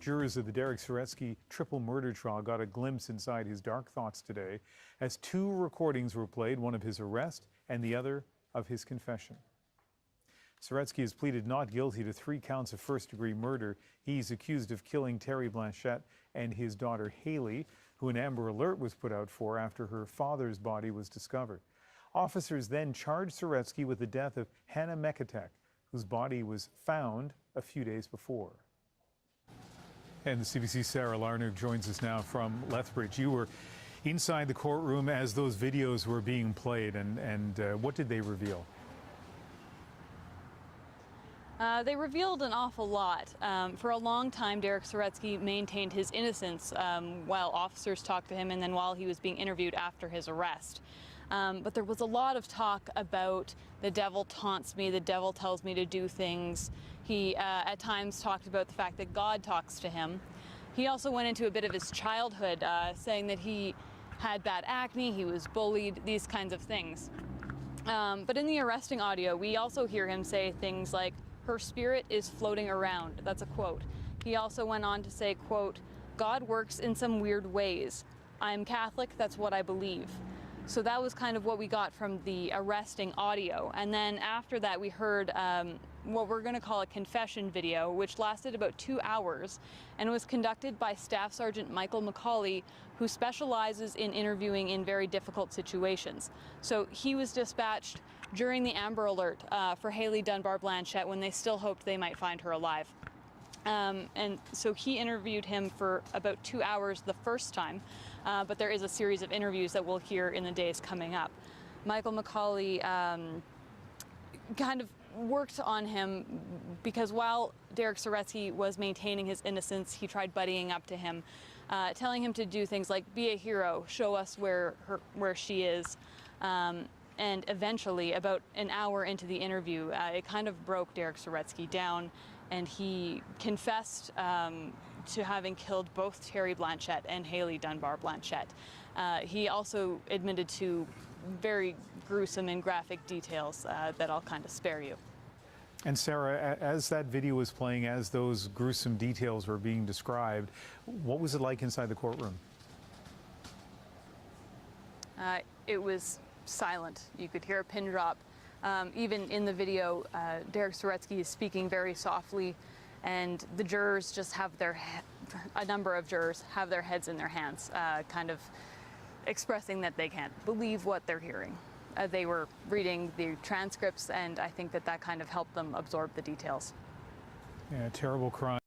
Jurors of the Derek Saretzky triple murder trial got a glimpse inside his dark thoughts today as two recordings were played, one of his arrest and the other of his confession. Saretzky has pleaded not guilty to 3 counts of first-degree murder. He's accused of killing Terry Blanchette and his daughter Haley, who an Amber Alert was put out for after her father's body was discovered. Officers then charged Saretzky with the death of Hannah Mekatek, whose body was found a few days before. And the CBC's Sarah Larnug joins us now from Lethbridge. You were inside the courtroom as those videos were being played, and what did they reveal? They revealed an awful lot. For a long time, Derek Saretzky maintained his innocence while officers talked to him and then while he was being interviewed after his arrest. But there was a lot of talk about the devil taunts me, the devil tells me to do things. He at times talked about the fact that God talks to him. He also went into a bit of his childhood, saying that he had bad acne, he was bullied, these kinds of things. But in the arresting audio, we also hear him say things like, "Her spirit is floating around." That's a quote. He also went on to say, quote, "God works in some weird ways. I'm Catholic, that's what I believe." So that was kind of what we got from the arresting audio. And then after that, we heard what we're going to call a confession video, which lasted about 2 hours and was conducted by Staff Sergeant Michael McCauley, who specializes in interviewing in very difficult situations. So he was dispatched during the Amber Alert for Haley Dunbar Blanchette when they still hoped they might find her alive. And so he interviewed him for about 2 hours the first time, but there is a series of interviews that we'll hear in the days coming up. Michael McCauley kind of worked on him because while Derek Saretzky was maintaining his innocence, he tried buddying up to him, telling him to do things like be a hero, show us where she is. And eventually, about an hour into the interview, it kind of broke Derek Saretzky down, and he confessed to having killed both Terry Blanchette and Haley Dunbar Blanchette. He also admitted to very gruesome and graphic details that I'll kind of spare you. And Sarah, as that video was playing, as those gruesome details were being described, what was it like inside the courtroom? It was silent. You could hear a pin drop. Even in the video, Derek Saretzky is speaking very softly, and the jurors just have a number of jurors have their heads in their hands, kind of expressing that they can't believe what they're hearing. They were reading the transcripts, and I think that kind of helped them absorb the details. Yeah, terrible crime.